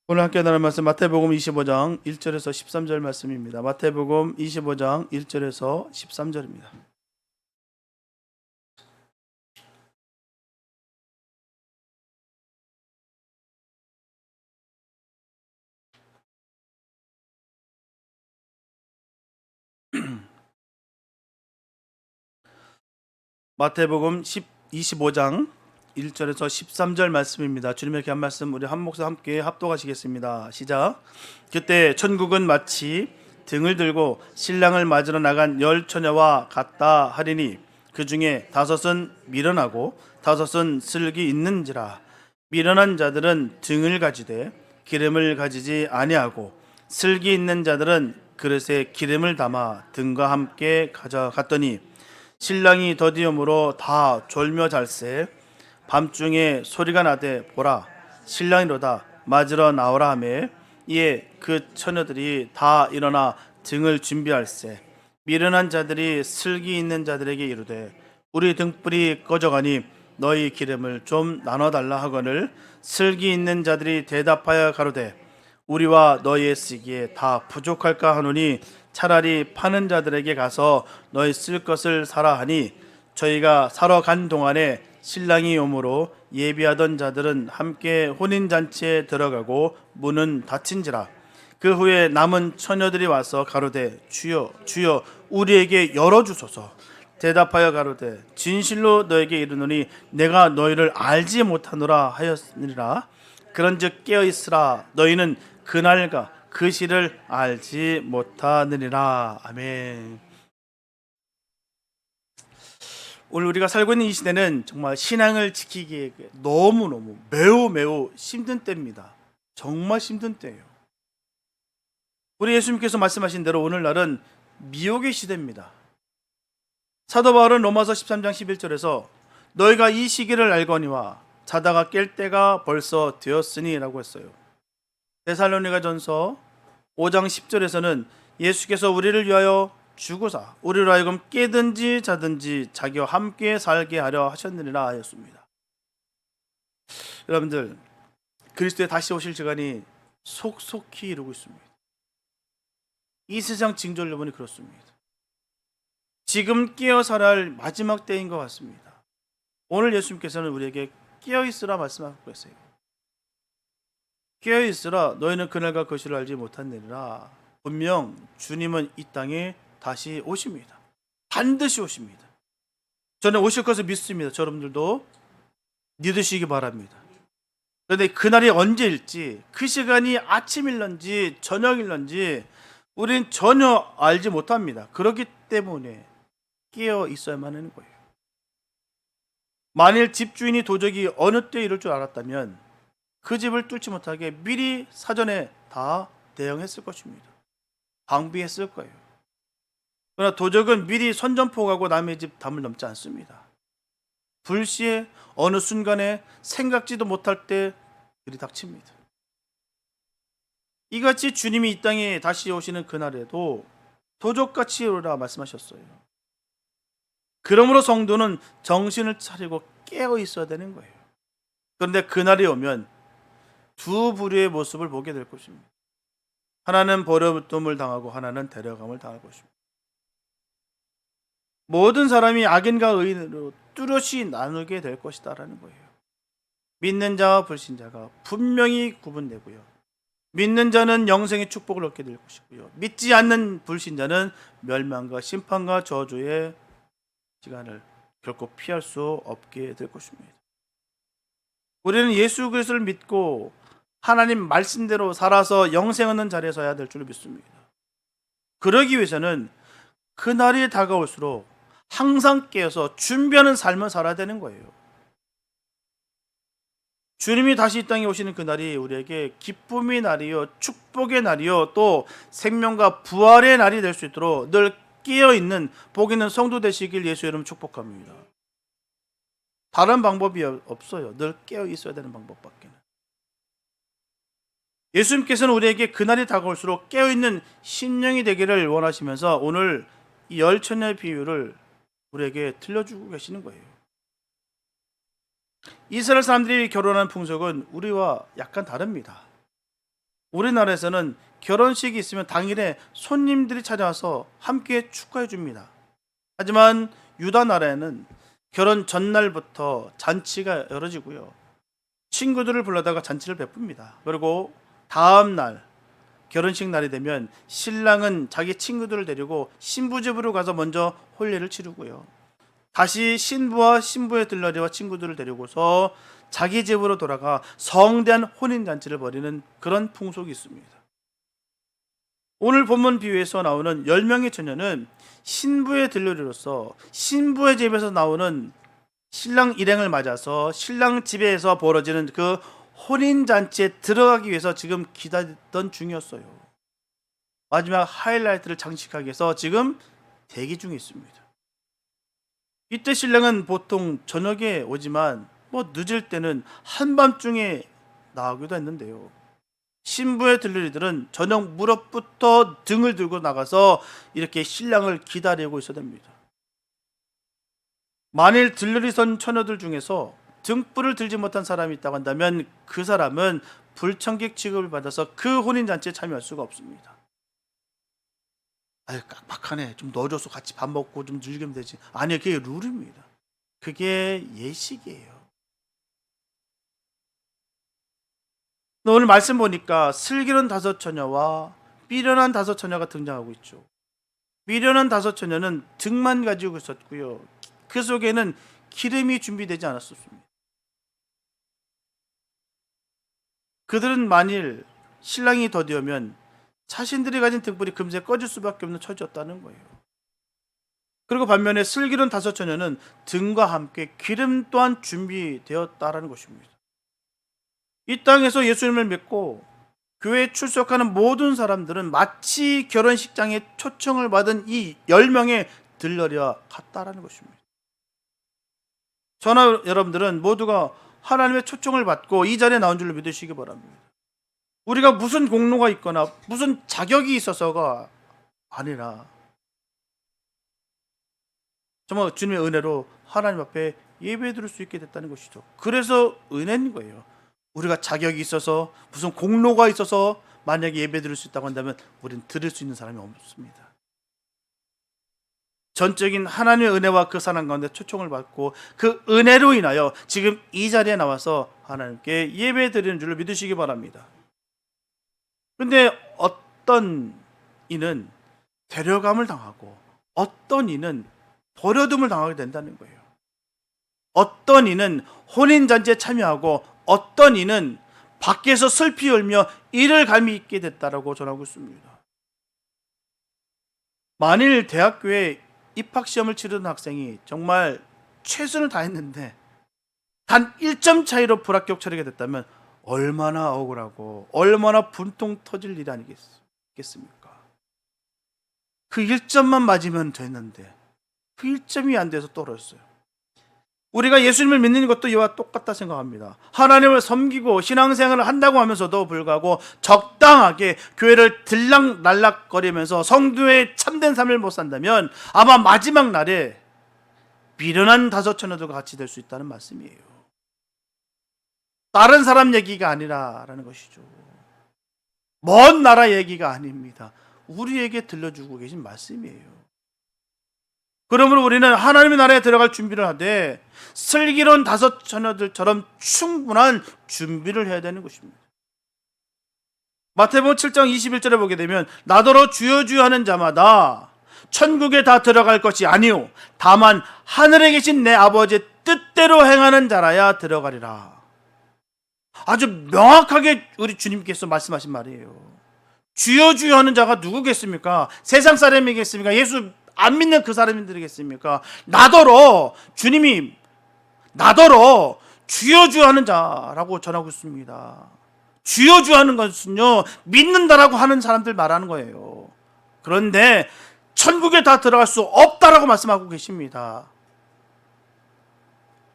오늘 함께 나눌 말씀 마태복음 25장 1절에서 13절 말씀입니다. 마태복음 25장 1절에서 13절입니다. 마태복음 25장 1절에서 13절 말씀입니다. 주님의 귀한 말씀 우리 한 목소리 함께 합독하시겠습니다. 시작. 그때 천국은 마치 등을 들고 신랑을 맞으러 나간 10처녀와 같다 하리니 그 중에 5은 미련하고 5은 슬기 있는지라. 미련한 자들은 등을 가지되 기름을 가지지 아니하고 슬기 있는 자들은 그릇에 기름을 담아 등과 함께 가져갔더니 신랑이 더디음으로 다 졸며 잘세. 밤중에 소리가 나되 보라 신랑이로다 맞으러 나오라 하매 이에 그 처녀들이 다 일어나 등을 준비할세. 미련한 자들이 슬기 있는 자들에게 이르되 우리 등불이 꺼져가니 너희 기름을 좀 나눠달라 하거늘 슬기 있는 자들이 대답하여 가로되 우리와 너희의 쓰기에 다 부족할까 하노니 차라리 파는 자들에게 가서 너희 쓸 것을 사라 하니 저희가 사러 간 동안에 신랑이 오므로 예비하던 자들은 함께 혼인잔치에 들어가고 문은 닫힌지라. 그 후에 남은 처녀들이 와서 가로되 주여 주여 우리에게 열어주소서. 대답하여 가로되 진실로 너에게 이르노니 내가 너희를 알지 못하노라 하였느니라. 그런즉 깨어있으라. 너희는 그날과 그 시를 알지 못하느니라. 아멘. 오늘 우리가 살고 있는 이 시대는 정말 신앙을 지키기에 너무너무 매우 힘든 때입니다. 정말 힘든 때예요. 우리 예수님께서 말씀하신 대로 오늘날은 미혹의 시대입니다. 사도 바울은 로마서 13장 11절에서 너희가 이 시기를 알거니와 자다가 깰 때가 벌써 되었으니 라고 했어요. 데살로니가전서 5장 10절에서는 예수께서 우리를 위하여 죽으사 우리로 하여금 깨든지 자든지 자기와 함께 살게 하려 하셨느니라 하였습니다. 여러분들, 그리스도의 다시 오실 시간이 속속히 이루고 있습니다. 이 세상 징조를 보니 그렇습니다. 지금 깨어 살아야 할 마지막 때인 것 같습니다. 오늘 예수님께서는 우리에게 깨어 있으라 말씀하고 계세요. 깨어 있으라. 너희는 그날과 그 시를 알지 못하느니라. 분명 주님은 이 땅에 다시 오십니다. 반드시 오십니다. 저는 오실 것을 믿습니다. 여러분들도 믿으시기 바랍니다. 그런데 그날이 언제일지, 그 시간이 아침일런지 저녁일런지 우리는 전혀 알지 못합니다. 그렇기 때문에 깨어 있어야만 하는 거예요. 만일 집주인이 도적이 어느 때 이럴 줄 알았다면 그 집을 뚫지 못하게 미리 사전에 다 대응했을 것입니다. 방비했을 거예요. 그러나 도적은 미리 선전포고하고 남의 집 담을 넘지 않습니다. 불시에 어느 순간에 생각지도 못할 때 들이닥칩니다. 이같이 주님이 이 땅에 다시 오시는 그날에도 도적같이 오리라 말씀하셨어요. 그러므로 성도는 정신을 차리고 깨어 있어야 되는 거예요. 그런데 그날이 오면 두 부류의 모습을 보게 될 것입니다. 하나는 버려둠을 당하고 하나는 데려감을 당할 것입니다. 모든 사람이 악인과 의인으로 뚜렷이 나누게 될 것이다라는 거예요. 믿는 자와 불신자가 분명히 구분되고요. 믿는 자는 영생의 축복을 얻게 될 것이고요. 믿지 않는 불신자는 멸망과 심판과 저주의 시간을 결코 피할 수 없게 될 것입니다. 우리는 예수 그리스도를 믿고 하나님 말씀대로 살아서 영생 얻는 자리에 서야 될 줄 믿습니다. 그러기 위해서는 그날이 다가올수록 항상 깨어서 준비하는 삶을 살아야 되는 거예요. 주님이 다시 이 땅에 오시는 그날이 우리에게 기쁨의 날이요 축복의 날이요 또 생명과 부활의 날이 될 수 있도록 늘 깨어있는 복 있는 성도 되시길 예수 이름 축복합니다. 다른 방법이 없어요. 늘 깨어 있어야 되는 방법밖에. 예수님께서는 우리에게 그날이 다가올수록 깨어있는 심령이 되기를 원하시면서 오늘 이 열처녀의 비유를 우리에게 들려주고 계시는 거예요. 이스라엘 사람들이 결혼하는 풍속은 우리와 약간 다릅니다. 우리나라에서는 결혼식이 있으면 당일에 손님들이 찾아와서 함께 축하해 줍니다. 하지만 유다 나라에는 결혼 전날부터 잔치가 열어지고요. 친구들을 불러다가 잔치를 베풉니다. 그리고 다음 날 결혼식 날이 되면 신랑은 자기 친구들을 데리고 신부 집으로 가서 먼저 혼례를 치르고요. 다시 신부와 신부의 들러리와 친구들을 데리고서 자기 집으로 돌아가 성대한 혼인잔치를 벌이는 그런 풍속이 있습니다. 오늘 본문 비유에서 나오는 10명의 처녀는 신부의 들러리로서 신부의 집에서 나오는 신랑 일행을 맞아서 신랑 집에서 벌어지는 그 혼인잔치에 들어가기 위해서 지금 기다리던 중이었어요. 마지막 하이라이트를 장식하기 위해서 지금 대기 중에 있습니다. 이때 신랑은 보통 저녁에 오지만 늦을 때는 한밤중에 나오기도 했는데요. 신부의 들러리들은 저녁 무렵부터 등을 들고 나가서 이렇게 신랑을 기다리고 있어야 됩니다. 만일 들러리 선 처녀들 중에서 등불을 들지 못한 사람이 있다고 한다면 그 사람은 불청객 취급을 받아서 그 혼인잔치에 참여할 수가 없습니다. 아유, 깜빡하네. 좀 넣어줘서 같이 밥 먹고 좀 즐기면 되지. 아니요, 그게 룰입니다. 그게 예식이에요. 오늘 말씀 보니까 슬기로운 5처녀와 미련한 5처녀가 등장하고 있죠. 미련한 5처녀는 등만 가지고 있었고요. 그 속에는 기름이 준비되지 않았습니다. 그들은 만일 신랑이 더디우면 자신들이 가진 등불이 금세 꺼질 수밖에 없는 처지였다는 거예요. 그리고 반면에 슬기로운 5처녀는 등과 함께 기름 또한 준비되었다라는 것입니다. 이 땅에서 예수님을 믿고 교회에 출석하는 모든 사람들은 마치 결혼식장에 초청을 받은 이 10명의 들러리와 같다라는 것입니다. 저나 여러분들은 모두가 하나님의 초청을 받고 이 자리에 나온 줄로 믿으시기 바랍니다. 우리가 무슨 공로가 있거나 무슨 자격이 있어서가 아니라 정말 주님의 은혜로 하나님 앞에 예배 드릴 수 있게 됐다는 것이죠. 그래서 은혜인 거예요. 우리가 자격이 있어서 무슨 공로가 있어서 만약에 예배 드릴 수 있다고 한다면 우리는 드릴 수 있는 사람이 없습니다. 전적인 하나님의 은혜와 그 사랑 가운데 초청을 받고 그 은혜로 인하여 지금 이 자리에 나와서 하나님께 예배 드리는 줄로 믿으시기 바랍니다. 그런데 어떤 이는 데려감을 당하고 어떤 이는 버려둠을 당하게 된다는 거예요. 어떤 이는 혼인잔치에 참여하고 어떤 이는 밖에서 슬피 울며 이를 감히 있게 됐다라고 전하고 있습니다. 만일 대학교에 입학시험을 치르는 학생이 정말 최선을 다했는데 단 1점 차이로 불합격 처리가 됐다면 얼마나 억울하고 얼마나 분통 터질 일이 아니겠습니까? 그 1점만 맞으면 됐는데 그 1점이 안 돼서 떨어졌어요. 우리가 예수님을 믿는 것도 이와 똑같다 생각합니다. 하나님을 섬기고 신앙생활을 한다고 하면서도 불구하고 적당하게 교회를 들락날락거리면서 성도의 참된 삶을 못 산다면 아마 마지막 날에 미련한 5처녀들과 같이 될 수 있다는 말씀이에요. 다른 사람 얘기가 아니라라는 것이죠. 먼 나라 얘기가 아닙니다. 우리에게 들려주고 계신 말씀이에요. 그러므로 우리는 하나님의 나라에 들어갈 준비를 하되 슬기로운 5처녀들처럼 충분한 준비를 해야 되는 것입니다. 마태복음 7장 21절에 보게 되면 나더러 주여 주여 하는 자마다 천국에 다 들어갈 것이 아니요 다만 하늘에 계신 내 아버지의 뜻대로 행하는 자라야 들어가리라. 아주 명확하게 우리 주님께서 말씀하신 말이에요. 주여 주여 하는 자가 누구겠습니까? 세상 사람이겠습니까? 예수 안 믿는 그 사람들이겠습니까? 나더러 주님이 나더러 주여 주여 하는 자라고 전하고 있습니다. 주여 주여 하는 것은요 믿는다라고 하는 사람들 말하는 거예요. 그런데 천국에 다 들어갈 수 없다라고 말씀하고 계십니다.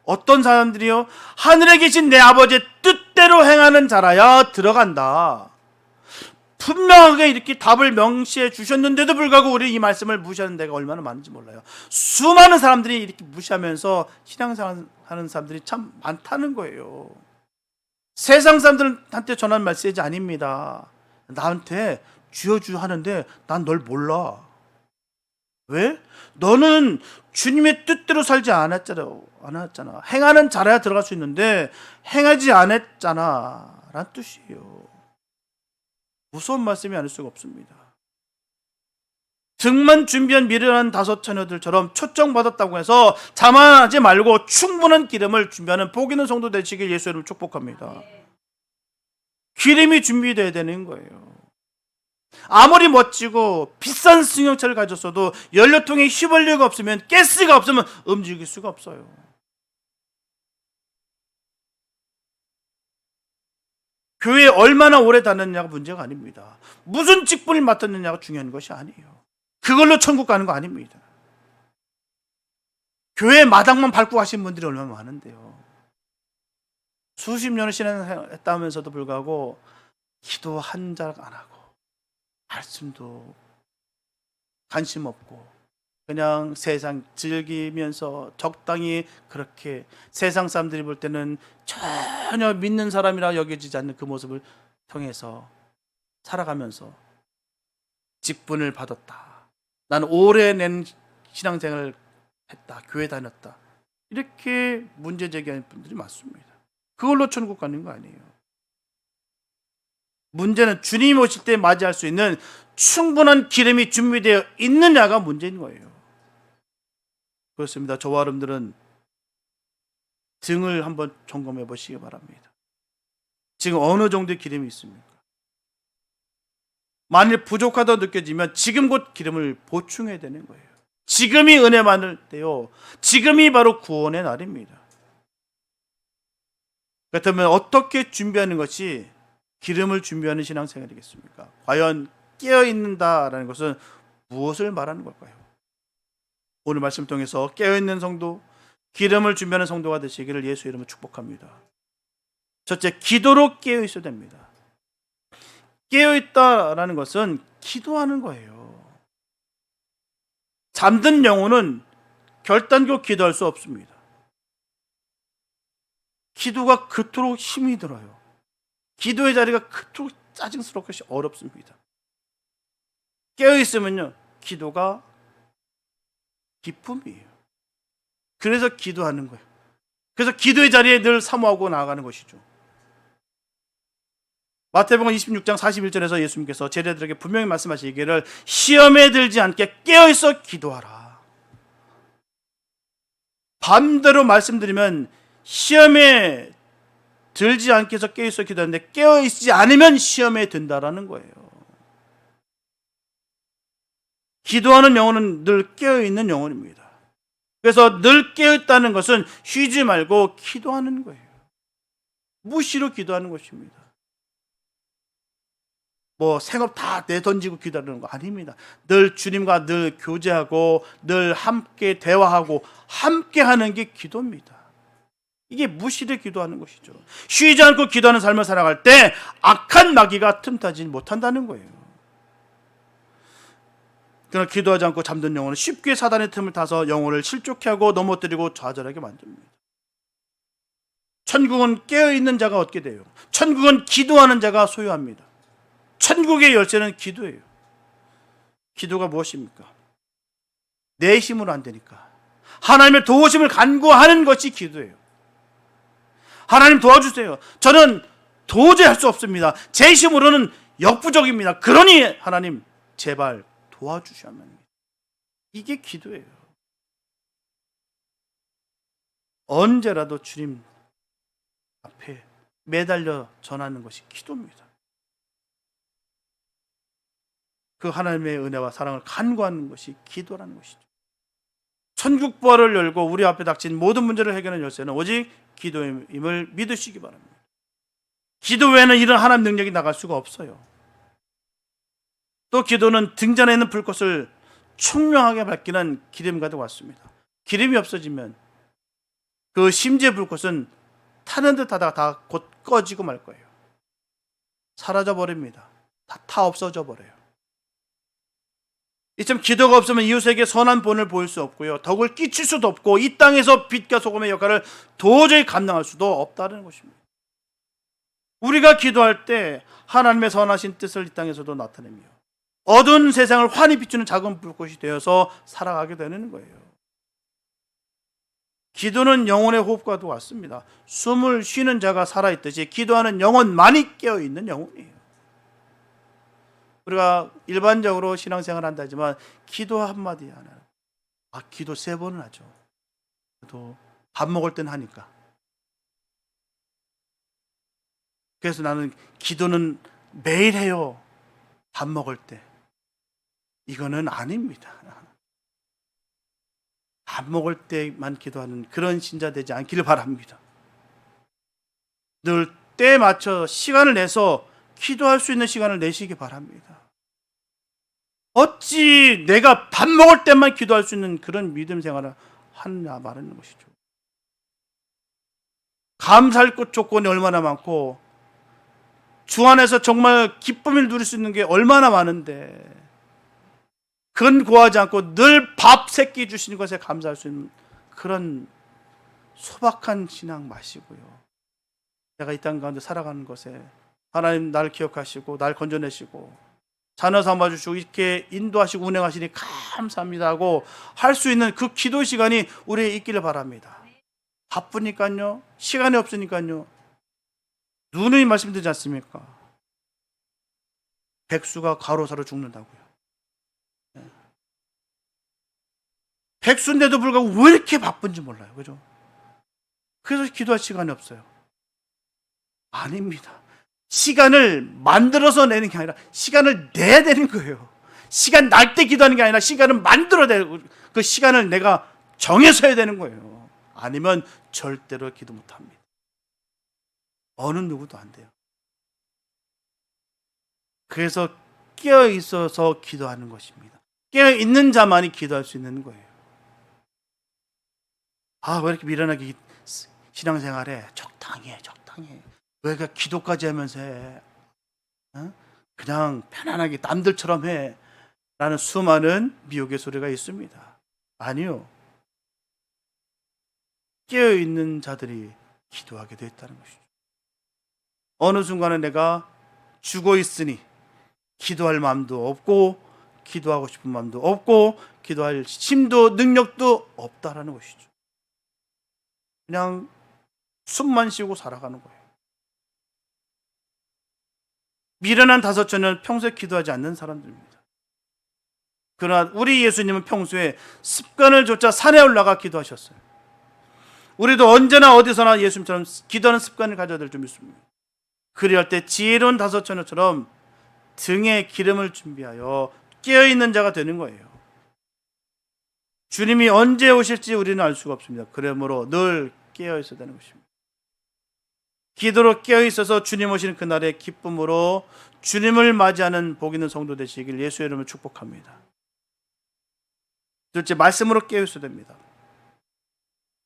어떤 사람들이요? 하늘에 계신 내 아버지의 뜻대로 행하는 자라야 들어간다. 분명하게 이렇게 답을 명시해 주셨는데도 불구하고 우리 이 말씀을 무시하는 데가 얼마나 많은지 몰라요. 수많은 사람들이 이렇게 무시하면서 신앙생활 하는 사람들이 참 많다는 거예요. 세상 사람들한테 전하는 메시지 아닙니다. 나한테 주여 하는데 난 널 몰라. 왜? 너는 주님의 뜻대로 살지 않았잖아. 행하는 잘해야 들어갈 수 있는데 행하지 않았잖아 라는 뜻이에요. 무서운 말씀이 아닐 수가 없습니다. 등만 준비한 미련한 5 처녀들처럼 초청받았다고 해서 자만하지 말고 충분한 기름을 준비하는 복 있는 성도 되시길 예수 이름으로 축복합니다. 기름이 준비되어야 되는 거예요. 아무리 멋지고 비싼 승용차를 가졌어도 연료통에 휘발유가 없으면, 가스가 없으면 움직일 수가 없어요. 교회에 얼마나 오래 다녔느냐가 문제가 아닙니다. 무슨 직분을 맡았느냐가 중요한 것이 아니에요. 그걸로 천국 가는 거 아닙니다. 교회 마당만 밟고 가신 분들이 얼마나 많은데요. 수십 년을 신앙했다면서도 불구하고 기도 한 자락 안 하고 말씀도 관심 없고 그냥 세상 즐기면서 적당히 그렇게 세상 사람들이 볼 때는 전혀 믿는 사람이라 여겨지지 않는 그 모습을 통해서 살아가면서 직분을 받았다. 나는 오래 낸 신앙생활을 했다. 교회 다녔다. 이렇게 문제 제기하는 분들이 많습니다. 그걸로 천국 가는 거 아니에요. 문제는 주님이 오실 때 맞이할 수 있는 충분한 기름이 준비되어 있느냐가 문제인 거예요. 그렇습니다. 저와 여러분들은 등을 한번 점검해 보시기 바랍니다. 지금 어느 정도의 기름이 있습니까? 만일 부족하다고 느껴지면 지금 곧 기름을 보충해야 되는 거예요. 지금이 은혜 많을 때요. 지금이 바로 구원의 날입니다. 그렇다면 어떻게 준비하는 것이 기름을 준비하는 신앙생활이겠습니까? 과연 깨어있는다라는 것은 무엇을 말하는 걸까요? 오늘 말씀 통해서 깨어있는 성도, 기름을 준비하는 성도가 되시기를 예수 이름으로 축복합니다. 첫째, 기도로 깨어있어야 됩니다. 깨어있다라는 것은 기도하는 거예요. 잠든 영혼은 결단코 기도할 수 없습니다. 기도가 그토록 힘이 들어요. 기도의 자리가 그토록 짜증스럽고 어렵습니다. 깨어있으면요, 기도가 기쁨이에요. 그래서 기도하는 거예요. 그래서 기도의 자리에 늘 사모하고 나아가는 것이죠. 마태복음 26장 41절에서 예수님께서 제자들에게 분명히 말씀하시기를 시험에 들지 않게 깨어있어 기도하라. 반대로 말씀드리면 시험에 들지 않게 해서 깨어있어 기도하는데 깨어있지 않으면 시험에 든다라는 거예요. 기도하는 영혼은 늘 깨어있는 영혼입니다. 그래서 늘 깨어있다는 것은 쉬지 말고 기도하는 거예요. 무시로 기도하는 것입니다. 생업 다 내던지고 기도하는 거 아닙니다. 늘 주님과 늘 교제하고 늘 함께 대화하고 함께 하는 게 기도입니다. 이게 무시를 기도하는 것이죠. 쉬지 않고 기도하는 삶을 살아갈 때 악한 마귀가 틈타지 못한다는 거예요. 그러나 기도하지 않고 잠든 영혼은 쉽게 사단의 틈을 타서 영혼을 실족해 하고 넘어뜨리고 좌절하게 만듭니다. 천국은 깨어있는 자가 얻게 돼요. 천국은 기도하는 자가 소유합니다. 천국의 열쇠는 기도예요. 기도가 무엇입니까? 내 힘으로 안 되니까 하나님의 도우심을 간구하는 것이 기도예요. 하나님 도와주세요. 저는 도저히 할 수 없습니다. 제 힘으로는 역부족입니다. 그러니 하나님 제발 도와주셔야만 합니다. 이게 기도예요. 언제라도 주님 앞에 매달려 전하는 것이 기도입니다. 그 하나님의 은혜와 사랑을 간구하는 것이 기도라는 것이죠. 천국 부활을 열고 우리 앞에 닥친 모든 문제를 해결하는 열쇠는 오직 기도임을 믿으시기 바랍니다. 기도 외에는 이런 하나님 능력이 나갈 수가 없어요. 또 기도는 등잔에 있는 불꽃을 총명하게 밝히는 기름과 같습니다. 기름이 없어지면 그 심지의 불꽃은 타는 듯 하다가 다 곧 꺼지고 말 거예요. 사라져 버립니다. 다 없어져 버려요. 이처럼 기도가 없으면 이웃에게 선한 본을 보일 수 없고요. 덕을 끼칠 수도 없고 이 땅에서 빛과 소금의 역할을 도저히 감당할 수도 없다는 것입니다. 우리가 기도할 때 하나님의 선하신 뜻을 이 땅에서도 나타내며 어두운 세상을 환히 비추는 작은 불꽃이 되어서 살아가게 되는 거예요. 기도는 영혼의 호흡과도 같습니다. 숨을 쉬는 자가 살아있듯이 기도하는 영혼, 많이 깨어있는 영혼이에요. 우리가 일반적으로 신앙생활을 한다지만 기도 한마디 안 해요. 기도 3번은 하죠. 또 밥 먹을 땐 하니까. 그래서 나는 기도는 매일 해요. 밥 먹을 때. 이거는 아닙니다. 밥 먹을 때만 기도하는 그런 신자 되지 않기를 바랍니다. 늘 때에 맞춰 시간을 내서 기도할 수 있는 시간을 내시기 바랍니다. 어찌 내가 밥 먹을 때만 기도할 수 있는 그런 믿음 생활을 하느냐 말하는 것이죠. 감사할 것 조건이 얼마나 많고 주 안에서 정말 기쁨을 누릴 수 있는 게 얼마나 많은데 근고하지 않고 늘 밥 3끼 주시는 것에 감사할 수 있는 그런 소박한 신앙 마시고요. 내가 이 땅 가운데 살아가는 것에 하나님 날 기억하시고 날 건져내시고 자녀 삼아주시고 이렇게 인도하시고 운행하시니 감사합니다 하고 할 수 있는 그 기도 시간이 우리에 있기를 바랍니다. 바쁘니까요. 시간이 없으니까요. 누누이 말씀드리지 않습니까? 백수가 과로사로 죽는다고요. 백수인데도 불구하고 왜 이렇게 바쁜지 몰라요. 그죠? 그래서 기도할 시간이 없어요. 아닙니다. 시간을 만들어서 내는 게 아니라 시간을 내야 되는 거예요. 시간 날 때 기도하는 게 아니라 시간을 만들어야 되고 그 시간을 내가 정해서 해야 되는 거예요. 아니면 절대로 기도 못합니다. 어느 누구도 안 돼요. 그래서 깨어 있어서 기도하는 것입니다. 깨어 있는 자만이 기도할 수 있는 거예요. 왜 이렇게 미련하게 신앙생활에 적당히 해. 왜 그 기도까지 하면서 해? 그냥 편안하게 남들처럼 해. 라는 수많은 미혹의 소리가 있습니다. 아니요. 깨어있는 자들이 기도하게 되어 있다는 것이죠. 어느 순간에 내가 죽어 있으니 기도할 마음도 없고 기도하고 싶은 마음도 없고 기도할 힘도 능력도 없다라는 것이죠. 그냥 숨만 쉬고 살아가는 거예요. 미련한 5처녀는 평소에 기도하지 않는 사람들입니다. 그러나 우리 예수님은 평소에 습관을 좇아 산에 올라가 기도하셨어요. 우리도 언제나 어디서나 예수님처럼 기도하는 습관을 가져야 될 줄 믿습니다. 그리할 때 지혜로운 5처녀처럼 등에 기름을 준비하여 깨어있는 자가 되는 거예요. 주님이 언제 오실지 우리는 알 수가 없습니다. 그러므로 늘 깨어있어야 되는 것입니다. 기도로 깨어있어서 주님 오시는 그날의 기쁨으로 주님을 맞이하는 복 있는 성도 되시길 예수의 이름으로 축복합니다. 둘째, 말씀으로 깨어있어야 됩니다.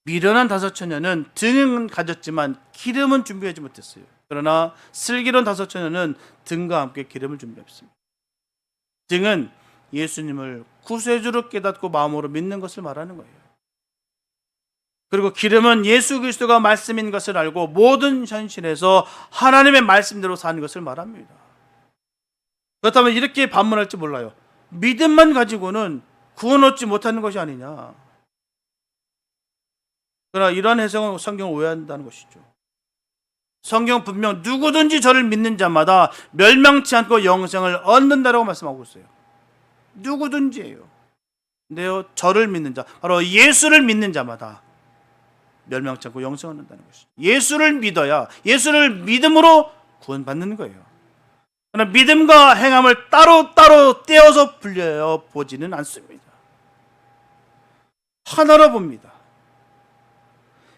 미련한 5처녀는 등은 가졌지만 기름은 준비하지 못했어요. 그러나 슬기로운 5처녀는 등과 함께 기름을 준비했습니다. 등은 예수님을 구세주로 깨닫고 마음으로 믿는 것을 말하는 거예요. 그리고 기름은 예수 그리스도가 말씀인 것을 알고 모든 현실에서 하나님의 말씀대로 사는 것을 말합니다. 그렇다면 이렇게 반문할지 몰라요. 믿음만 가지고는 구원 얻지 못하는 것이 아니냐. 그러나 이러한 해석은 성경을 오해한다는 것이죠. 성경 분명 누구든지 저를 믿는 자마다 멸망치 않고 영생을 얻는다라고 말씀하고 있어요. 누구든지예요. 근데요, 저를 믿는 자, 바로 예수를 믿는 자마다 멸망치 않고 영생을 얻는다는 것이죠. 예수를 믿어야, 예수를 믿음으로 구원받는 거예요. 그러나 믿음과 행함을 따로따로 떼어서 분려해 보지는 않습니다. 하나로 봅니다.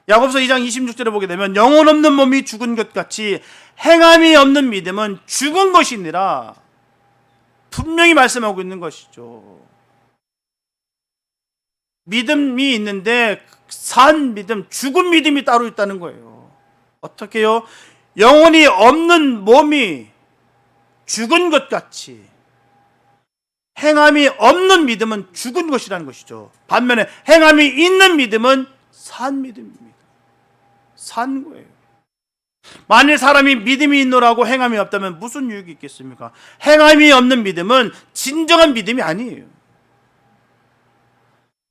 야고보서 2장 26절에 보게 되면 영혼 없는 몸이 죽은 것 같이 행함이 없는 믿음은 죽은 것이니라 분명히 말씀하고 있는 것이죠. 믿음이 있는데 산 믿음, 죽은 믿음이 따로 있다는 거예요. 어떻게요? 영혼이 없는 몸이 죽은 것 같이 행함이 없는 믿음은 죽은 것이라는 것이죠. 반면에 행함이 있는 믿음은 산 믿음입니다. 산 거예요. 만일 사람이 믿음이 있노라고 행함이 없다면 무슨 유익이 있겠습니까? 행함이 없는 믿음은 진정한 믿음이 아니에요.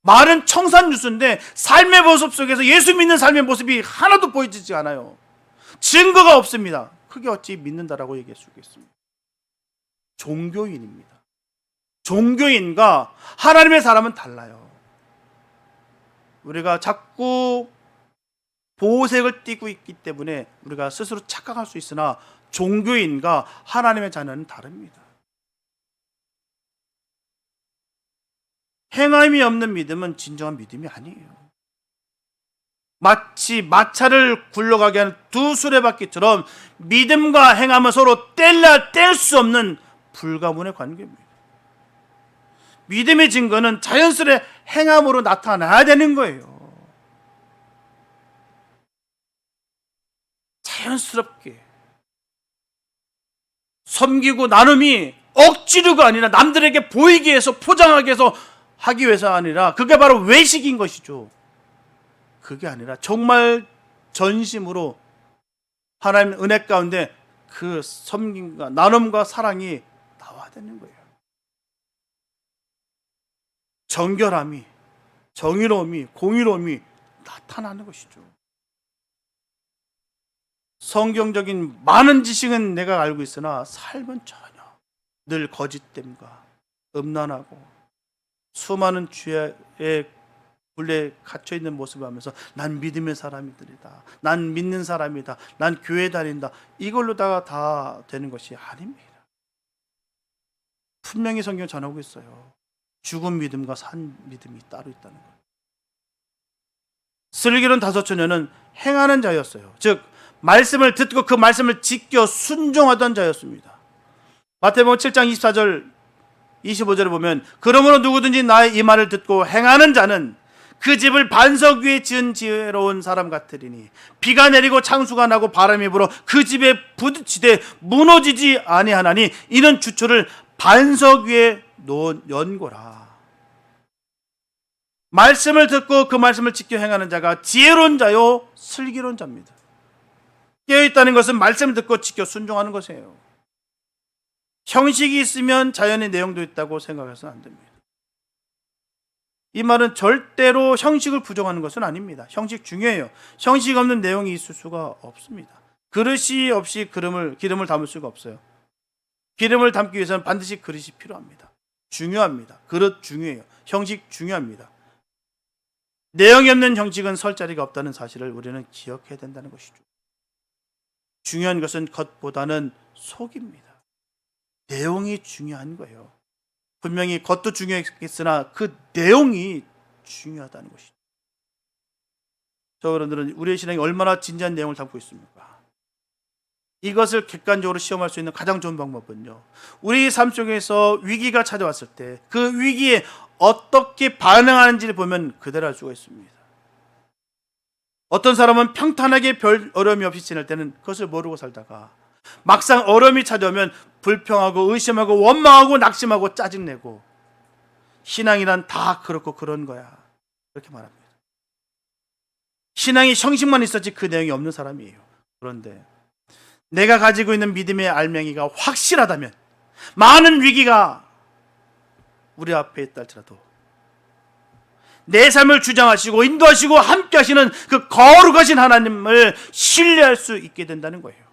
말은 청산유수인데 삶의 모습 속에서 예수 믿는 삶의 모습이 하나도 보이지 않아요. 증거가 없습니다. 그게 어찌 믿는다라고 얘기할 수 있겠습니까? 종교인입니다. 종교인과 하나님의 사람은 달라요. 우리가 자꾸 보호색을 띠고 있기 때문에 우리가 스스로 착각할 수 있으나 종교인과 하나님의 자녀는 다릅니다. 행함이 없는 믿음은 진정한 믿음이 아니에요. 마치 마차를 굴러가게 하는 두 수레바퀴처럼 믿음과 행함은 서로 뗄 수 없는 불가문의 관계입니다. 믿음의 증거는 자연스레 행함으로 나타나야 되는 거예요. 자연스럽게 섬기고 나눔이 억지로가 아니라 남들에게 보이기 위해서 포장하기 위해서 하기 위해서 아니라 그게 바로 외식인 것이죠. 그게 아니라 정말 전심으로 하나님 은혜 가운데 그 섬김과 나눔과 사랑이 나와야 되는 거예요. 정결함이, 정의로움이, 공의로움이 나타나는 것이죠. 성경적인 많은 지식은 내가 알고 있으나 삶은 전혀 늘 거짓됨과 음란하고 수많은 죄의 굴레에 갇혀있는 모습을 하면서 난 믿음의 사람이들이다, 난 믿는 사람이다, 난 교회 다닌다, 이걸로다가 다 되는 것이 아닙니다. 분명히 성경 전하고 있어요. 죽은 믿음과 산 믿음이 따로 있다는 것. 슬기로운 다섯 처녀는 행하는 자였어요. 즉 말씀을 듣고 그 말씀을 지켜 순종하던 자였습니다. 마태복음 7장 24절 25절에 보면 그러므로 누구든지 나의 이 말을 듣고 행하는 자는 그 집을 반석 위에 지은 지혜로운 사람 같으리니 비가 내리고 창수가 나고 바람이 불어 그 집에 부딪히되 무너지지 아니하나니 이는 주초를 반석 위에 놓은 연고라. 말씀을 듣고 그 말씀을 지켜 행하는 자가 지혜로운 자요 슬기로운 자입니다. 깨어있다는 것은 말씀을 듣고 지켜 순종하는 것이에요. 형식이 있으면 자연의 내용도 있다고 생각해서는 안 됩니다. 이 말은 절대로 형식을 부정하는 것은 아닙니다. 형식 중요해요. 형식 없는 내용이 있을 수가 없습니다. 그릇이 없이 기름을 담을 수가 없어요. 기름을 담기 위해서는 반드시 그릇이 필요합니다. 중요합니다. 그릇 중요해요. 형식 중요합니다. 내용이 없는 형식은 설 자리가 없다는 사실을 우리는 기억해야 된다는 것이죠. 중요한 것은 겉보다는 속입니다. 내용이 중요한 거예요. 분명히 겉도 중요했으나 그 내용이 중요하다는 것이죠. 여러분들은 우리의 신앙이 얼마나 진지한 내용을 담고 있습니까? 이것을 객관적으로 시험할 수 있는 가장 좋은 방법은요, 우리 삶 속에서 위기가 찾아왔을 때 그 위기에 어떻게 반응하는지를 보면 그대로 알 수가 있습니다. 어떤 사람은 평탄하게 별 어려움이 없이 지낼 때는 그것을 모르고 살다가 막상 어려움이 찾아오면 불평하고 의심하고 원망하고 낙심하고 짜증내고 신앙이란 다 그렇고 그런 거야, 그렇게 말합니다. 신앙이 형식만 있었지 그 내용이 없는 사람이에요. 그런데 내가 가지고 있는 믿음의 알맹이가 확실하다면 많은 위기가 우리 앞에 있다 할지라도 내 삶을 주장하시고 인도하시고 함께 하시는 그 거룩하신 하나님을 신뢰할 수 있게 된다는 거예요.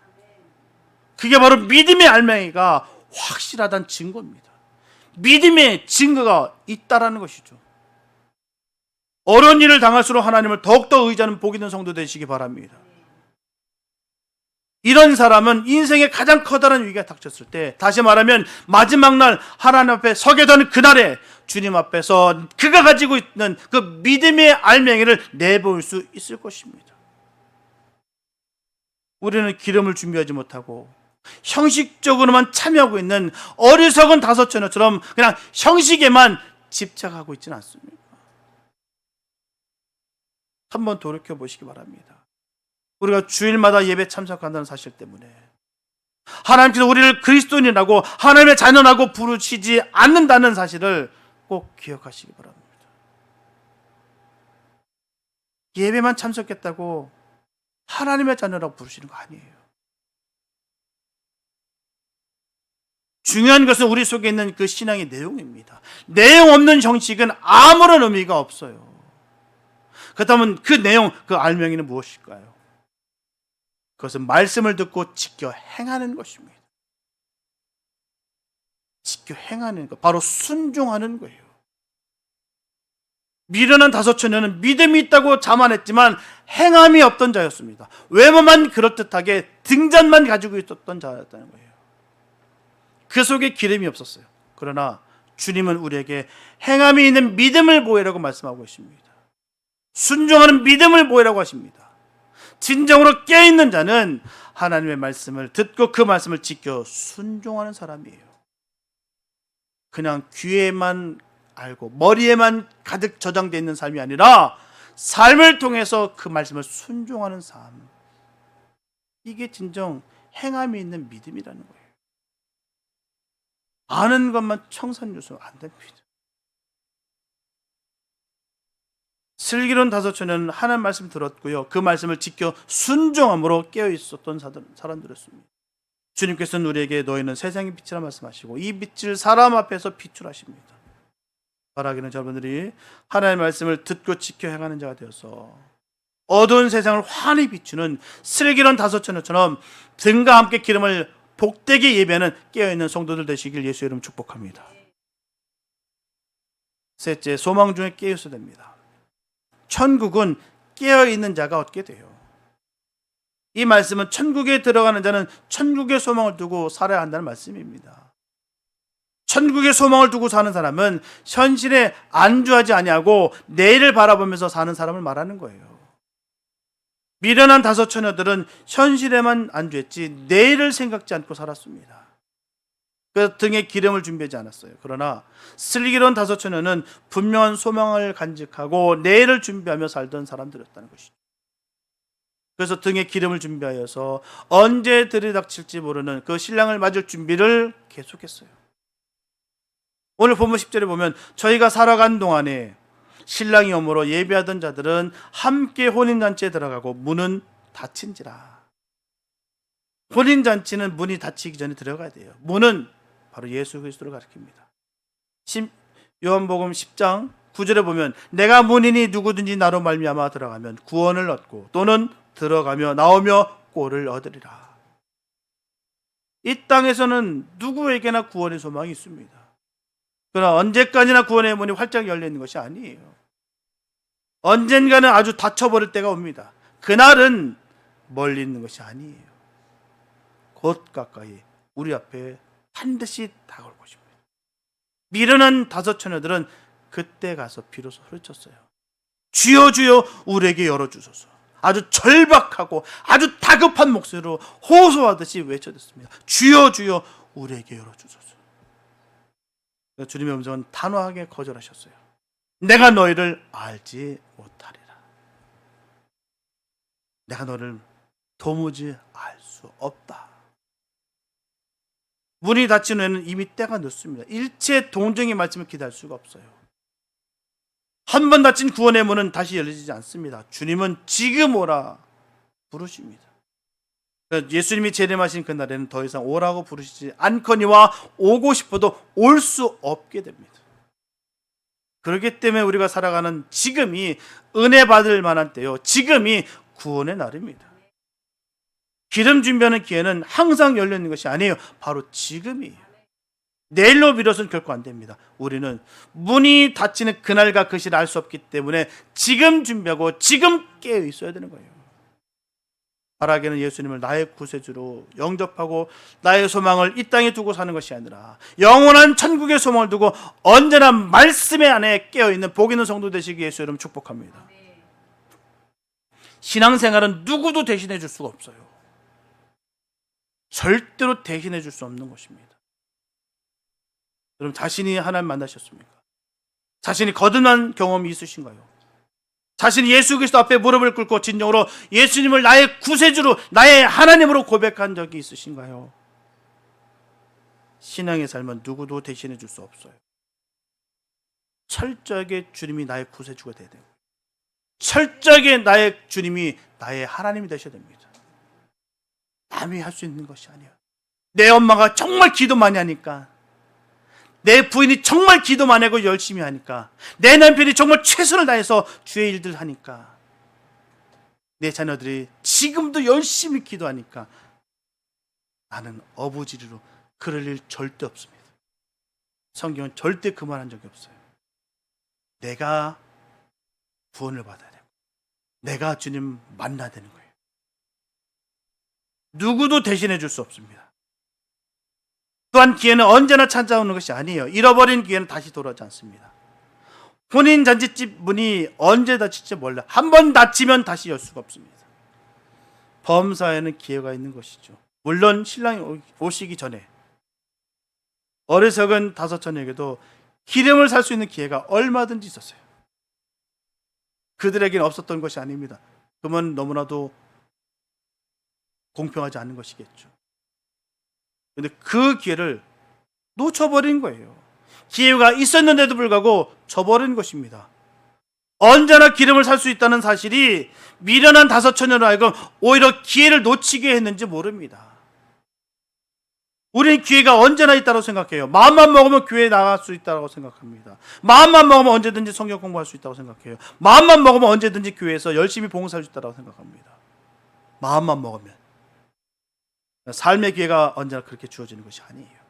그게 바로 믿음의 알맹이가 확실하다는 증거입니다. 믿음의 증거가 있다라는 것이죠. 어려운 일을 당할수록 하나님을 더욱더 의지하는 복이 있는 성도 되시기 바랍니다. 이런 사람은 인생의 가장 커다란 위기가 닥쳤을 때, 다시 말하면 마지막 날 하나님 앞에 서게 되는 그날에 주님 앞에서 그가 가지고 있는 그 믿음의 알맹이를 내보일 수 있을 것입니다. 우리는 기름을 준비하지 못하고 형식적으로만 참여하고 있는 어리석은 다섯 처녀처럼 그냥 형식에만 집착하고 있지는 않습니까? 한번 돌이켜 보시기 바랍니다. 우리가 주일마다 예배 참석한다는 사실 때문에 하나님께서 우리를 그리스도인이라고 하나님의 자녀라고 부르시지 않는다는 사실을 꼭 기억하시기 바랍니다. 예배만 참석했다고 하나님의 자녀라고 부르시는 거 아니에요. 중요한 것은 우리 속에 있는 그 신앙의 내용입니다. 내용 없는 형식은 아무런 의미가 없어요. 그렇다면 그 내용, 그 알맹이는 무엇일까요? 그것은 말씀을 듣고 지켜 행하는 것입니다. 지켜 행하는 것, 바로 순종하는 거예요. 미련한 다섯 처녀는 믿음이 있다고 자만했지만 행함이 없던 자였습니다. 외모만 그럴듯하게 등잔만 가지고 있었던 자였다는 거예요. 그 속에 기름이 없었어요. 그러나 주님은 우리에게 행함이 있는 믿음을 보이라고 말씀하고 계십니다. 순종하는 믿음을 보이라고 하십니다. 진정으로 깨어있는 자는 하나님의 말씀을 듣고 그 말씀을 지켜 순종하는 사람이에요. 그냥 귀에만 알고 머리에만 가득 저장되어 있는 삶이 아니라 삶을 통해서 그 말씀을 순종하는 삶. 이게 진정 행함이 있는 믿음이라는 거예요. 아는 것만 청산유수 안 됩니다. 슬기로운 다섯 처녀는 하나님 말씀 들었고요. 그 말씀을 지켜 순종함으로 깨어 있었던 사람들이었습니다. 주님께서는 우리에게 너희는 세상의 빛이라 말씀하시고 이 빛을 사람 앞에서 비출하십니다. 바라기는 여러분들이 하나님의 말씀을 듣고 지켜 행하는 자가 되어서 어두운 세상을 환히 비추는 슬기로운 다섯 처녀처럼 등과 함께 기름을 복되게 예배하는 깨어있는 성도들 되시길 예수의 이름 축복합니다. 셋째, 소망 중에 깨어 있어야 됩니다. 천국은 깨어있는 자가 얻게 돼요. 이 말씀은 천국에 들어가는 자는 천국의 소망을 두고 살아야 한다는 말씀입니다. 천국의 소망을 두고 사는 사람은 현실에 안주하지 아니하고 내일을 바라보면서 사는 사람을 말하는 거예요. 미련한 다섯 처녀들은 현실에만 안주했지 내일을 생각지 않고 살았습니다. 그래서 등에 기름을 준비하지 않았어요. 그러나 슬기로운 다섯 처녀는 분명한 소망을 간직하고 내일을 준비하며 살던 사람들이었다는 것이죠. 그래서 등에 기름을 준비하여서 언제 들이닥칠지 모르는 그 신랑을 맞을 준비를 계속했어요. 오늘 본문 10절에 보면 저희가 살아간 동안에 신랑이 오므로 예배하던 자들은 함께 혼인잔치에 들어가고 문은 닫힌지라. 혼인잔치는 문이 닫히기 전에 들어가야 돼요. 문은 바로 예수 그리스도를 가리킵니다. 요한복음 10장 9절에 보면 내가 문이니 누구든지 나로 말미암아 들어가면 구원을 얻고 또는 들어가며 나오며 꼴을 얻으리라. 이 땅에서는 누구에게나 구원의 소망이 있습니다. 그러나 언제까지나 구원의 문이 활짝 열려 있는 것이 아니에요. 언젠가는 아주 닫혀버릴 때가 옵니다. 그날은 멀리 있는 것이 아니에요. 곧 가까이 우리 앞에 반드시 다가올 것입니다. 미련한 다섯 처녀들은 그때 가서 비로소 소리쳤어요. 주여 주여 우리에게 열어주소서. 아주 절박하고 아주 다급한 목소리로 호소하듯이 외쳐댔습니다. 주여 주여 우리에게 열어주소서. 주님의 음성은 단호하게 거절하셨어요. 내가 너희를 알지 못하리라. 내가 너를 도무지 알 수 없다. 문이 닫힌 후에는 이미 때가 늦습니다. 일체 동정의 말씀을 기다릴 수가 없어요. 한 번 닫힌 구원의 문은 다시 열리지 않습니다. 주님은 지금 오라 부르십니다. 예수님이 재림하신 그날에는 더 이상 오라고 부르시지 않거니와 오고 싶어도 올 수 없게 됩니다. 그렇기 때문에 우리가 살아가는 지금이 은혜 받을 만한 때요. 지금이 구원의 날입니다. 기름 준비하는 기회는 항상 열려 있는 것이 아니에요. 바로 지금이에요. 내일로 미뤄서는 결코 안 됩니다. 우리는 문이 닫히는 그날과 그 시를 알 수 없기 때문에 지금 준비하고 지금 깨어 있어야 되는 거예요. 바라기는 예수님을 나의 구세주로 영접하고 나의 소망을 이 땅에 두고 사는 것이 아니라 영원한 천국의 소망을 두고 언제나 말씀의 안에 깨어있는 복 있는 성도 되시기 예수 이름 축복합니다. 신앙생활은 누구도 대신해 줄 수가 없어요. 절대로 대신해 줄 수 없는 것입니다. 여러분 자신이 하나님 만나셨습니까? 자신이 거듭난 경험이 있으신가요? 자신이 예수 그리스도 앞에 무릎을 꿇고 진정으로 예수님을 나의 구세주로 나의 하나님으로 고백한 적이 있으신가요? 신앙의 삶은 누구도 대신해 줄 수 없어요. 철저하게 주님이 나의 구세주가 되어야 돼요. 철저하게 나의 주님이 나의 하나님이 되셔야 됩니다. 남이 할 수 있는 것이 아니에요. 내 엄마가 정말 기도 많이 하니까, 내 부인이 정말 기도 많이 하고 열심히 하니까, 내 남편이 정말 최선을 다해서 주의 일들 하니까, 내 자녀들이 지금도 열심히 기도하니까 나는 어부지리로 그럴 일 절대 없습니다. 성경은 절대 그 말 한 적이 없어요. 내가 구원을 받아야 되고 내가 주님 만나야 되는 거예요. 누구도 대신해 줄 수 없습니다. 또한 기회는 언제나 찾아오는 것이 아니에요. 잃어버린 기회는 다시 돌아오지 않습니다. 혼인 잔치집 문이 언제 닫힐지 몰라. 한 번 닫히면 다시 열 수가 없습니다. 범사에는 기회가 있는 것이죠. 물론 신랑이 오시기 전에 어리석은 다섯처녀에게도 기름을 살 수 있는 기회가 얼마든지 있었어요. 그들에게는 없었던 것이 아닙니다. 그러면 너무나도 공평하지 않은 것이겠죠. 그런데 그 기회를 놓쳐버린 거예요. 기회가 있었는데도 불구하고 저버린 것입니다. 언제나 기름을 살 수 있다는 사실이 미련한 다섯처녀로 하여금 오히려 기회를 놓치게 했는지 모릅니다. 우리는 기회가 언제나 있다고 생각해요. 마음만 먹으면 교회에 나갈 수 있다고 생각합니다. 마음만 먹으면 언제든지 성경 공부할 수 있다고 생각해요. 마음만 먹으면 언제든지 교회에서 열심히 봉사할 수 있다고 생각합니다. 마음만 먹으면. 삶의 기회가 언제나 그렇게 주어지는 것이 아니에요.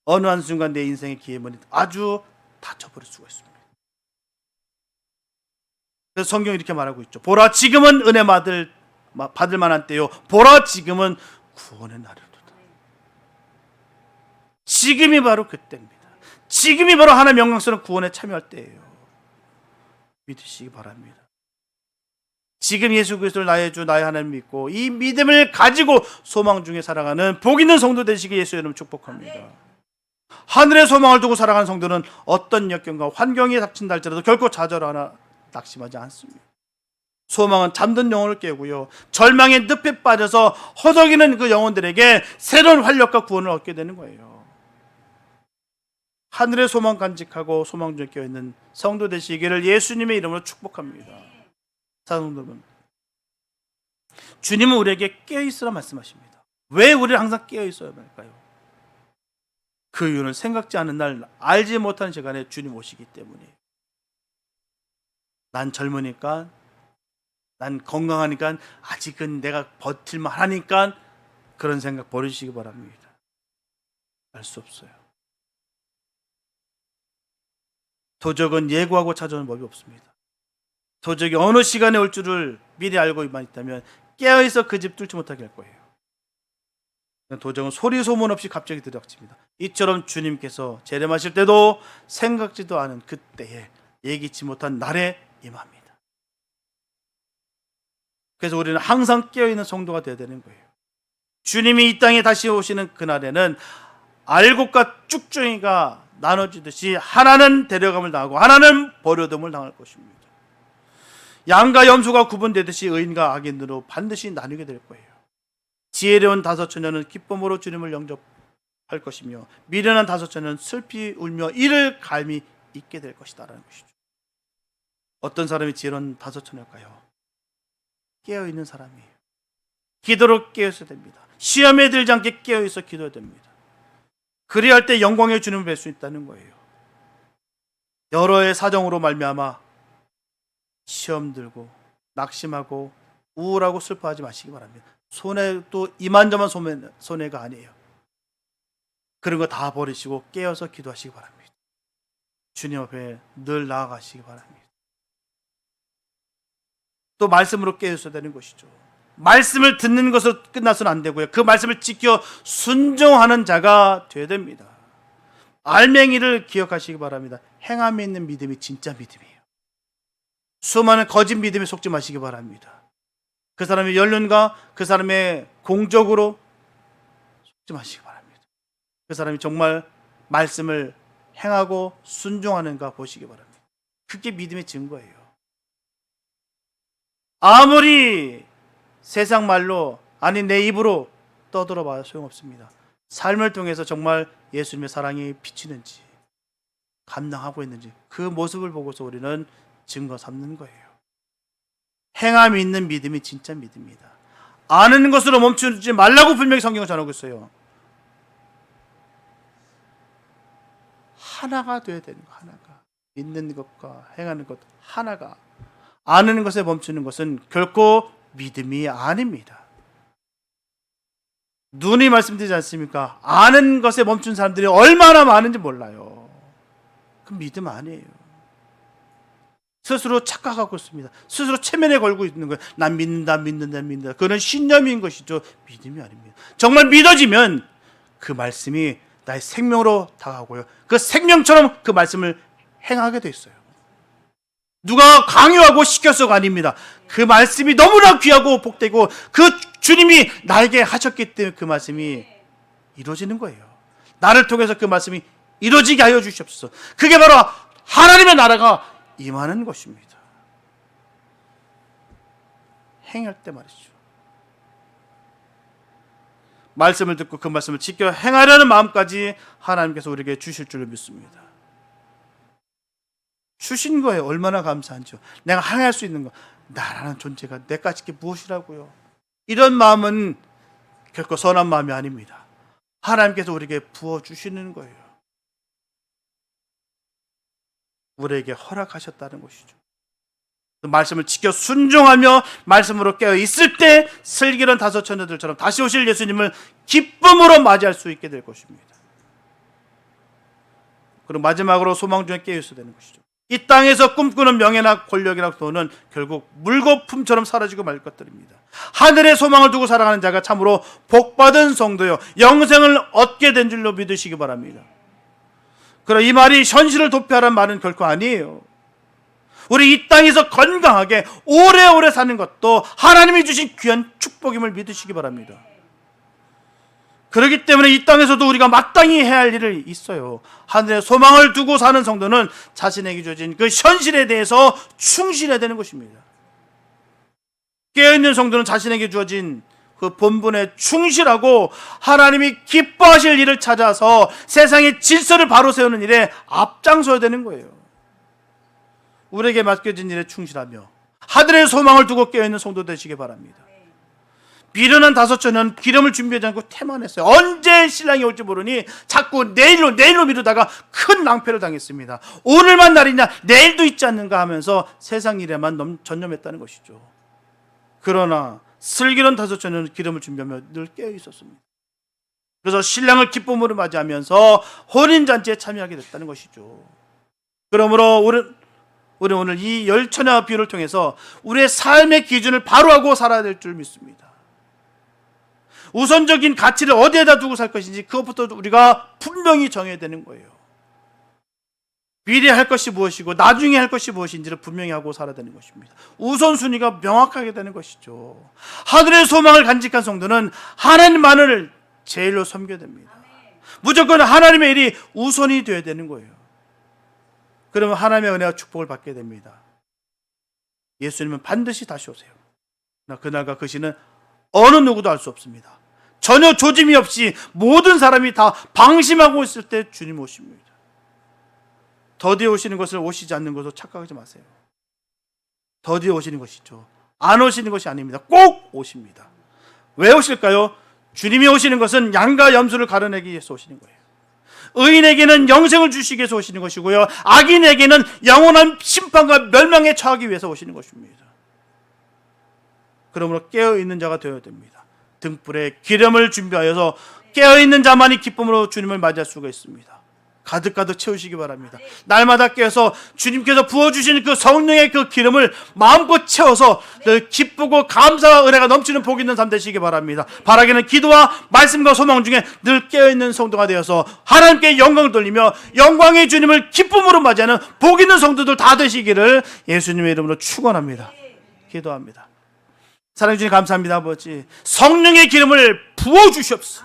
어느 한순간 내 인생의 기회문이 아주 닫혀버릴 수가 있습니다. 그래서 성경이 이렇게 말하고 있죠. 보라, 지금은 은혜 받을 만한 때요. 보라, 지금은 구원의 날이로다. 지금이 바로 그때입니다. 지금이 바로 하나님의 영광스러운 구원에 참여할 때예요. 믿으시기 바랍니다. 지금 예수 그리스도를 나의 주 나의 하나님 믿고 이 믿음을 가지고 소망 중에 살아가는 복 있는 성도 되시기 예수 이름 축복합니다. 하늘의 소망을 두고 살아가는 성도는 어떤 역경과 환경이 닥친다 할지라도 결코 좌절하나 낙심하지 않습니다. 소망은 잠든 영혼을 깨우고요, 절망의 늪에 빠져서 허덕이는 그 영혼들에게 새로운 활력과 구원을 얻게 되는 거예요. 하늘의 소망 간직하고 소망 중에 깨어있는 성도 되시기를 예수님의 이름으로 축복합니다. 사랑하는 여러분, 주님은 우리에게 깨어있으라 말씀하십니다. 왜 우리를 항상 깨어있어야 할까요? 그 이유는 생각지 않은 날, 알지 못하는 시간에 주님 오시기 때문이에요. 난 젊으니까, 난 건강하니까, 아직은 내가 버틸만 하니까 그런 생각 버리시기 바랍니다. 알 수 없어요. 도적은 예고하고 찾아오는 법이 없습니다. 도적이 어느 시간에 올 줄을 미리 알고만 있다면 깨어있어 그 집 뚫지 못하게 할 거예요. 도적은 소리 소문 없이 갑자기 들이닥칩니다. 이처럼 주님께서 재림하실 때도 생각지도 않은 그때에 예기치 못한 날에 임합니다. 그래서 우리는 항상 깨어있는 성도가 되어야 되는 거예요. 주님이 이 땅에 다시 오시는 그날에는 알곡과 쭉정이가 나눠지듯이 하나는 데려감을 당하고 하나는 버려둠을 당할 것입니다. 양과 염소가 구분되듯이 의인과 악인으로 반드시 나뉘게 될 거예요. 지혜로운 다섯처녀는 기쁨으로 주님을 영접할 것이며 미련한 다섯처녀는 슬피 울며 이를 갈미 잊게 될 것이다라는 것이죠. 어떤 사람이 지혜로운 다섯처녀일까요? 깨어있는 사람이에요. 기도로 깨어있어야 됩니다. 시험에 들지 않게 깨어있어 기도해야 됩니다. 그래야 할 때 영광의 주님을 뵐 수 있다는 거예요. 여러의 사정으로 말미암아 시험 들고 낙심하고 우울하고 슬퍼하지 마시기 바랍니다. 손해도 이만저만 손해가 아니에요. 그런 거 다 버리시고 깨어서 기도하시기 바랍니다. 주님 앞에 늘 나아가시기 바랍니다. 또 말씀으로 깨어서야 되는 것이죠. 말씀을 듣는 것으로 끝나서는 안 되고요, 그 말씀을 지켜 순종하는 자가 되어야 됩니다. 알맹이를 기억하시기 바랍니다. 행함이 있는 믿음이 진짜 믿음이에요. 수많은 거짓 믿음에 속지 마시기 바랍니다. 그 사람의 연륜과 그 사람의 공적으로 속지 마시기 바랍니다. 그 사람이 정말 말씀을 행하고 순종하는가 보시기 바랍니다. 그게 믿음의 증거예요. 아무리 세상 말로, 아니 내 입으로 떠들어봐야 소용없습니다. 삶을 통해서 정말 예수님의 사랑이 비치는지, 감당하고 있는지 그 모습을 보고서 우리는 증거 삼는 거예요. 행함이 있는 믿음이 진짜 믿음이다. 아는 것으로 멈추지 말라고 분명히 성경은 전하고 있어요. 하나가 돼야 되는 거, 하나가. 믿는 것과 행하는 것 하나가. 아는 것에 멈추는 것은 결코 믿음이 아닙니다. 눈이 말씀드리지 않습니까? 아는 것에 멈춘 사람들이 얼마나 많은지 몰라요. 그럼 믿음 아니에요. 스스로 착각하고 있습니다. 스스로 체면에 걸고 있는 거예요. 난 믿는다. 그건 신념인 것이죠. 믿음이 아닙니다. 정말 믿어지면 그 말씀이 나의 생명으로 다가오고요. 그 생명처럼 그 말씀을 행하게 돼 있어요. 누가 강요하고 시켜서가 아닙니다. 그 말씀이 너무나 귀하고 복되고 그 주님이 나에게 하셨기 때문에 그 말씀이 이루어지는 거예요. 나를 통해서 그 말씀이 이루어지게 하여 주시옵소서. 그게 바로 하나님의 나라가 임하는 것입니다. 행할 때 말이죠. 말씀을 듣고 그 말씀을 지켜 행하려는 마음까지 하나님께서 우리에게 주실 줄을 믿습니다. 주신 거예요. 얼마나 감사한지요. 내가 행할 수 있는 거. 나라는 존재가 내까지 게 무엇이라고요. 이런 마음은 결코 선한 마음이 아닙니다. 하나님께서 우리에게 부어주시는 거예요. 우리에게 허락하셨다는 것이죠. 그 말씀을 지켜 순종하며 말씀으로 깨어 있을 때 슬기로운 다섯 처녀들처럼 다시 오실 예수님을 기쁨으로 맞이할 수 있게 될 것입니다. 그리고 마지막으로 소망 중에 깨어 있어야 되는 것이죠. 이 땅에서 꿈꾸는 명예나 권력이나 돈은 결국 물거품처럼 사라지고 말 것들입니다. 하늘의 소망을 두고 살아가는 자가 참으로 복받은 성도요 영생을 얻게 된 줄로 믿으시기 바랍니다. 그러나 이 말이 현실을 도피하라는 말은 결코 아니에요. 우리 이 땅에서 건강하게 오래오래 사는 것도 하나님이 주신 귀한 축복임을 믿으시기 바랍니다. 그렇기 때문에 이 땅에서도 우리가 마땅히 해야 할 일이 있어요. 하늘의 소망을 두고 사는 성도는 자신에게 주어진 그 현실에 대해서 충실해야 되는 것입니다. 깨어있는 성도는 자신에게 주어진 그 본분에 충실하고 하나님이 기뻐하실 일을 찾아서 세상의 질서를 바로 세우는 일에 앞장서야 되는 거예요. 우리에게 맡겨진 일에 충실하며 하늘의 소망을 두고 깨어있는 성도 되시기 바랍니다. 미련한 다섯 처녀는 기름을 준비하지 않고 태만했어요. 언제 신랑이 올지 모르니 자꾸 내일로 미루다가 큰 낭패를 당했습니다. 오늘만 날이냐 내일도 있지 않는가 하면서 세상 일에만 전념했다는 것이죠. 그러나 슬기로운 다섯 처녀는 기름을 준비하며 늘 깨어 있었습니다. 그래서 신랑을 기쁨으로 맞이하면서 혼인잔치에 참여하게 됐다는 것이죠. 그러므로 우리 오늘 이 열 처녀 비유를 통해서 우리의 삶의 기준을 바로 하고 살아야 될 줄 믿습니다. 우선적인 가치를 어디에다 두고 살 것인지 그것부터 우리가 분명히 정해야 되는 거예요. 미래 할 것이 무엇이고 나중에 할 것이 무엇인지를 분명히 하고 살아야 되는 것입니다. 우선순위가 명확하게 되는 것이죠. 하늘의 소망을 간직한 성도는 하나님만을 제일로 섬겨야 됩니다. 무조건 하나님의 일이 우선이 되어야 되는 거예요. 그러면 하나님의 은혜와 축복을 받게 됩니다. 예수님은 반드시 다시 오세요. 그날과 그 시는 어느 누구도 알 수 없습니다. 전혀 조짐이 없이 모든 사람이 다 방심하고 있을 때 주님 오십니다. 더디에 오시는 것을 오시지 않는 것으로 착각하지 마세요. 더디에 오시는 것이죠. 안 오시는 것이 아닙니다. 꼭 오십니다. 왜 오실까요? 주님이 오시는 것은 양과 염소를 가려내기 위해서 오시는 거예요. 의인에게는 영생을 주시기 위해서 오시는 것이고요, 악인에게는 영원한 심판과 멸망에 처하기 위해서 오시는 것입니다. 그러므로 깨어있는 자가 되어야 됩니다. 등불에 기름을 준비하여서 깨어있는 자만이 기쁨으로 주님을 맞이할 수가 있습니다. 가득가득 채우시기 바랍니다. 날마다 깨어서 주님께서 부어주시는 그 성령의 그 기름을 마음껏 채워서 늘 기쁘고 감사와 은혜가 넘치는 복 있는 삶 되시기 바랍니다. 바라기는 기도와 말씀과 소망 중에 늘 깨어있는 성도가 되어서 하나님께 영광을 돌리며 영광의 주님을 기쁨으로 맞이하는 복 있는 성도들 다 되시기를 예수님의 이름으로 축원합니다. 기도합니다. 사랑해 주님 감사합니다. 아버지, 성령의 기름을 부어주시옵소서.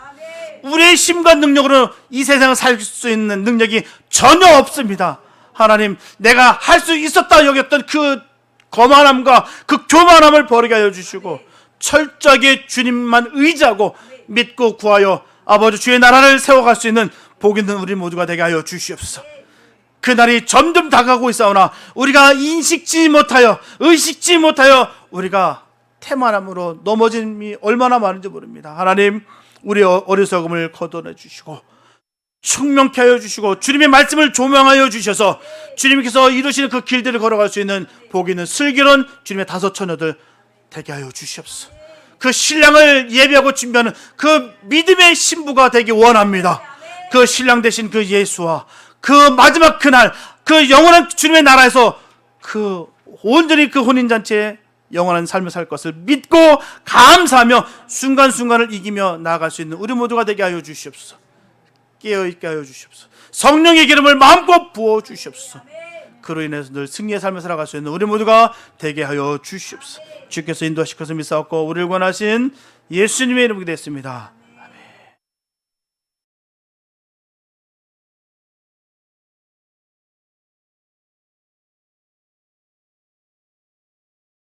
우리의 힘과 능력으로 이 세상을 살 수 있는 능력이 전혀 없습니다. 하나님, 내가 할 수 있었다 여겼던 그 거만함과 그 교만함을 버리게 하여 주시고 철저하게 주님만 의지하고 믿고 구하여 아버지 주의 나라를 세워갈 수 있는 복 있는 우리 모두가 되게 하여 주시옵소서. 그날이 점점 다가오고 있사오나 우리가 인식지 못하여 의식지 못하여 우리가 태만함으로 넘어짐이 얼마나 많은지 모릅니다. 하나님, 우리 어리석음을 걷어내 주시고 총명케 하여 주시고 주님의 말씀을 조명하여 주셔서 주님께서 이루시는 그 길들을 걸어갈 수 있는 복 있는 슬기로운 주님의 다섯 처녀들 되게 하여 주시옵소서. 그 신랑을 예비하고 준비하는 그 믿음의 신부가 되기 원합니다. 그 신랑 되신 그 예수와 그 마지막 그날 그 영원한 주님의 나라에서 그 온전히 그 혼인잔치에 영원한 삶을 살 것을 믿고 감사하며 순간순간을 이기며 나아갈 수 있는 우리 모두가 되게 하여 주시옵소서. 깨어있게 하여 주시옵소서. 성령의 기름을 마음껏 부어 주시옵소서. 그로 인해서 늘 승리의 삶을 살아갈 수 있는 우리 모두가 되게 하여 주시옵소서. 주께서 인도하실 것을 믿사옵고 우리를 권하신 예수님의 이름으로 기도했습니다.